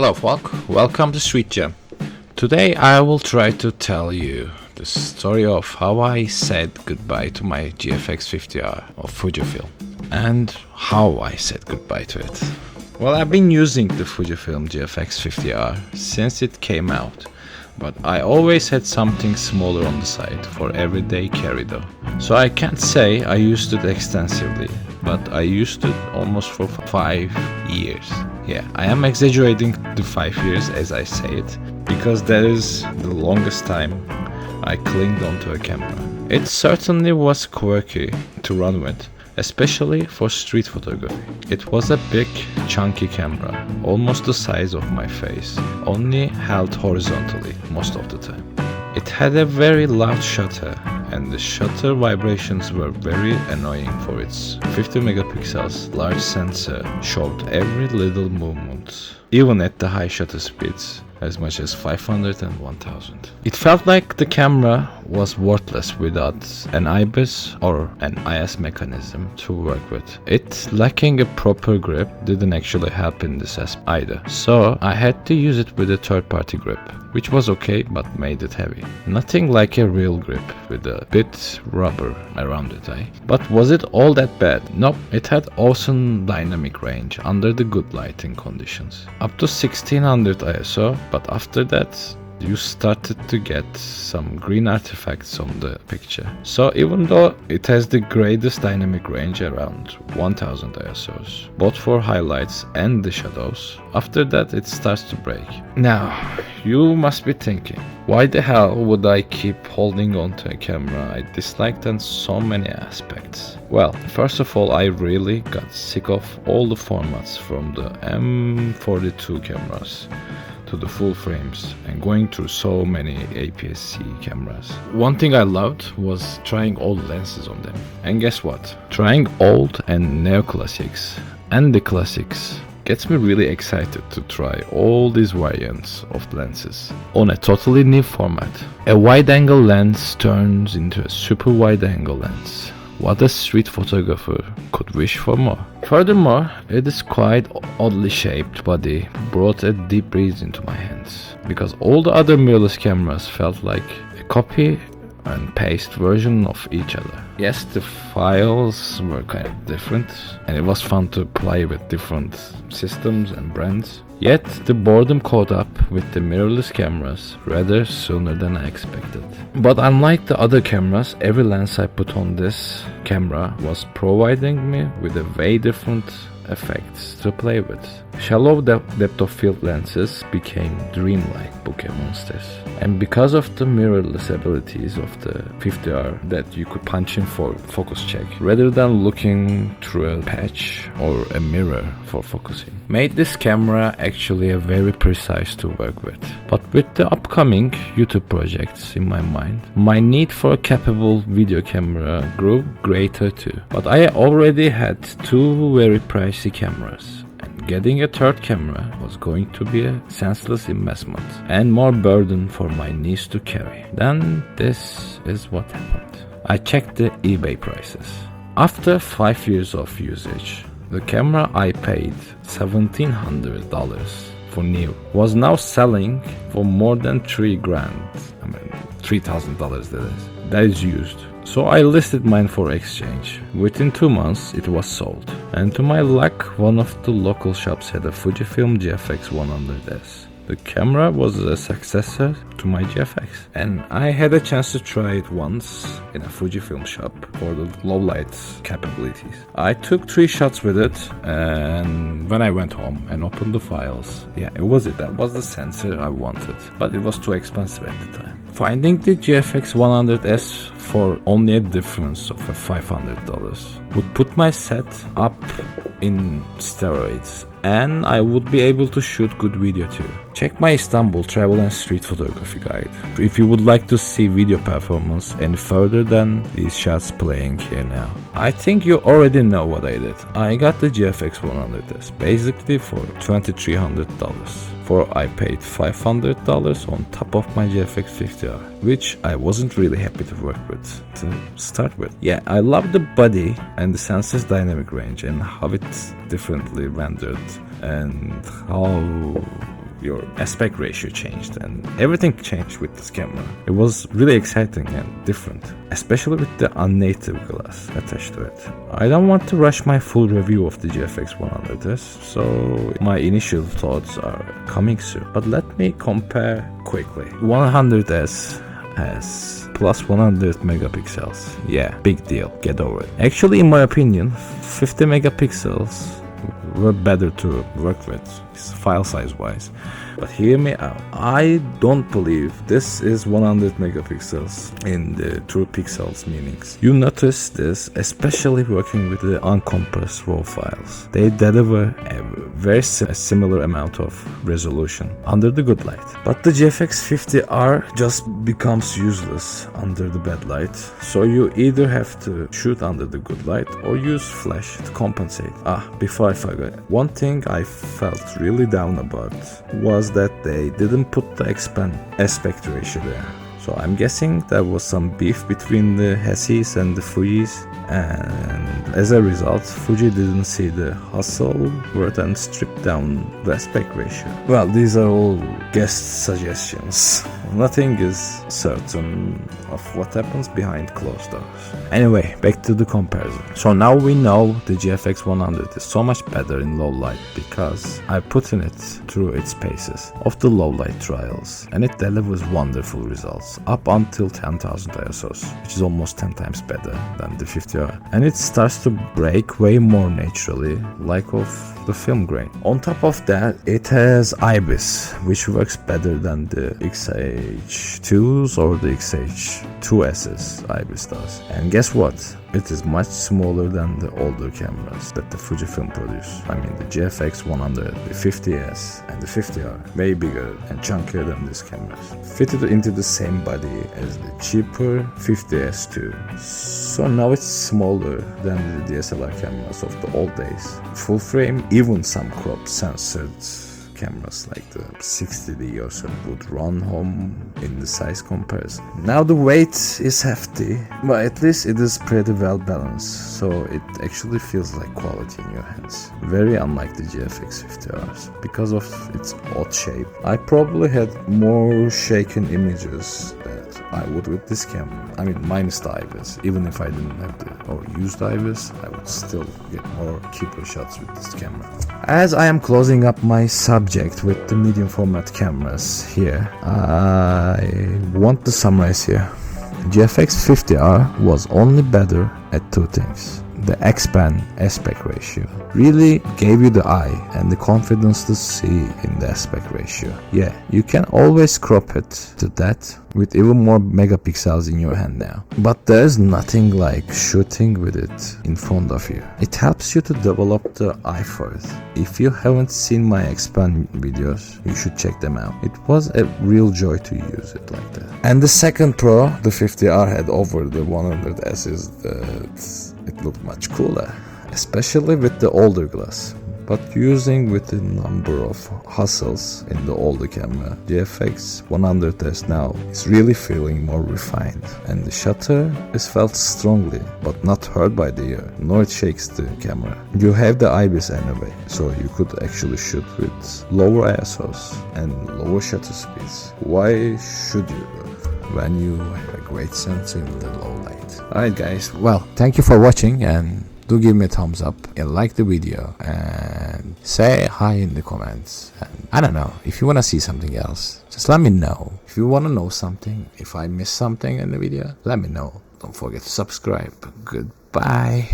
Hello folk, welcome to Street Jam. Today I will try to tell you the story of how I said goodbye to my GFX 50R of FUJIFILM and how I said goodbye to it. Well, I've been using the FUJIFILM GFX 50R since it came out, but I always had something smaller on the side for everyday carry though. So I can't say I used it extensively, but I used it almost for 5 years. Yeah, I am exaggerating the 5 years as I say it, because that is the longest time I clinged onto a camera. It certainly was quirky to run with, especially for street photography. It was a big, chunky camera, almost the size of my face, only held horizontally most of the time. It had a very loud shutter, and the shutter vibrations were very annoying for its 50 megapixels large sensor showed every little movement, even at the high shutter speeds, as much as 500 and 1000. It felt like the camera was worthless without an IBIS or an IS mechanism to work with. It lacking a proper grip didn't actually help in this aspect either, so I had to use it with a third-party grip, which was okay but made it heavy. Nothing like a real grip with a bit rubber around it, eh? But was it all that bad? Nope, it had awesome dynamic range under the good lighting conditions, up to 1600 ISO, but after that you started to get some green artifacts on the picture. So even though it has the greatest dynamic range around 1000 ISOs, both for highlights and the shadows, after that it starts to break. Now, you must be thinking, why the hell would I keep holding on to a camera I disliked in so many aspects? Well, first of all, I really got sick of all the formats, from the M42 cameras to the full frames, and going through so many APS-C cameras. One thing I loved was trying old lenses on them. And guess what? Trying old and neoclassics and the classics gets me really excited to try all these variants of lenses on a totally new format. A wide-angle lens turns into a super wide-angle lens. What a street photographer could wish for more. Furthermore, its quite oddly shaped body brought a deep breeze into my hands, because all the other mirrorless cameras felt like a copy and paste version of each other. Yes, the files were kind of different, and it was fun to play with different systems and brands. Yet the boredom caught up with the mirrorless cameras rather sooner than I expected. But unlike the other cameras, every lens I put on this camera was providing me with a way different effects to play with. Shallow depth of field lenses became dreamlike bokeh monsters. And because of the mirrorless abilities of the 50R, that you could punch in for focus check rather than looking through a patch or a mirror for focusing, made this camera actually a very precise to work with. But with the upcoming YouTube projects in my mind, my need for a capable video camera grew greater too. But I already had two very pricey cameras, and getting a third camera was going to be a senseless investment and more burden for my knees to carry. Then this is what happened. I checked the eBay prices. After 5 years of usage, the camera I paid $1,700 for new was now selling for more than $3,000. I mean, $3,000 that is. That is used. So I listed mine for exchange. Within 2 months it was sold. And to my luck, one of the local shops had a FUJIFILM GFX 100S. The camera was a successor to my GFX, and I had a chance to try it once in a FUJIFILM shop for the low light capabilities. I took 3 shots with it, and when I went home and opened the files, yeah, it was it. That was the sensor I wanted, but it was too expensive at the time. Finding the GFX 100S for only a difference of $500 would put my set up in steroids, and I would be able to shoot good video too. Check my Istanbul travel and street photography guide if you would like to see video performance any further than these shots playing here now. I think you already know what I did. I got the GFX 100S basically for $2,300. For I paid $500 on top of my GFX 50R, which I wasn't really happy to work with to start with. Yeah, I love the body and the sensor's dynamic range and how it's differently rendered and how your aspect ratio changed, and everything changed with this camera. It was really exciting and different, especially with the unnative glass attached to it. I don't want to rush my full review of the GFX 100S, so my initial thoughts are coming soon. But let me compare quickly. 100S has plus 100 megapixels. Yeah, big deal, get over it. Actually, in my opinion, 50 megapixels were better to work with, file size wise. But hear me out. I don't believe this is 100 megapixels in the true pixels meanings. You notice this especially working with the uncompressed RAW files. They deliver a very similar amount of resolution under the good light. But the GFX 50R just becomes useless under the bad light. So you either have to shoot under the good light or use flash to compensate. Before I forget, one thing I felt really down about was that they didn't put the aspect ratio there. So I'm guessing there was some beef between the Hessis and the Fujis, and as a result, Fuji didn't see the hustle worth and stripped down the aspect ratio. Well, these are all guest suggestions. Nothing is certain of what happens behind closed doors. Anyway, back to the comparison. So now we know the GFX 100 is so much better in low light because I put in it through its paces of the low light trials, and it delivers wonderful results up until 10,000 ISOs, which is almost 10 times better than the 50R. And it starts to break way more naturally, like of the film grain. On top of that, it has IBIS, which works better than the XH2s or the XH2S's IBIS does. And guess what? It is much smaller than the older cameras that the Fujifilm produce. I mean the GFX 100, the 50S and the 50R, way bigger and chunkier than these cameras. Fitted into the same body as the cheaper 50S too. So now it's smaller than the DSLR cameras of the old days. Full frame, even some crop censored cameras like the 60D or so would run home in the size comparison. Now the weight is hefty, but at least it is pretty well balanced, so it actually feels like quality in your hands. Very unlike the GFX 50Rs because of its odd shape. I probably had more shaken images that I would with this camera. I mean, minus the IBIS. Even if I didn't have the or used IBIS, I would still get more keeper shots with this camera. As I am closing up my subject with the medium format cameras here, I want to summarize here. GFX 50R was only better at two things. The X-band aspect ratio really gave you the eye and the confidence to see in the aspect ratio. Yeah, you can always crop it to that with even more megapixels in your hand now. But there's nothing like shooting with it in front of you. It helps you to develop the eye for it. If you haven't seen my X-band videos, you should check them out. It was a real joy to use it like that. And the second pro the 50R had over the 100S is that it looked much cooler, especially with the older glass. But using with the number of hustles in the older camera, GFX 100S now is really feeling more refined, and the shutter is felt strongly but not hurt by the ear, nor it shakes the camera. You have the IBIS anyway, so you could actually shoot with lower ISOs and lower shutter speeds. Why should you when you have a great sensor in the low light? Alright guys, well, thank you for watching, and do give me a thumbs up and like the video and say hi in the comments. And I don't know, if you want to see something else, just let me know. If you want to know something, if I missed something in the video, let me know. Don't forget to subscribe. Goodbye.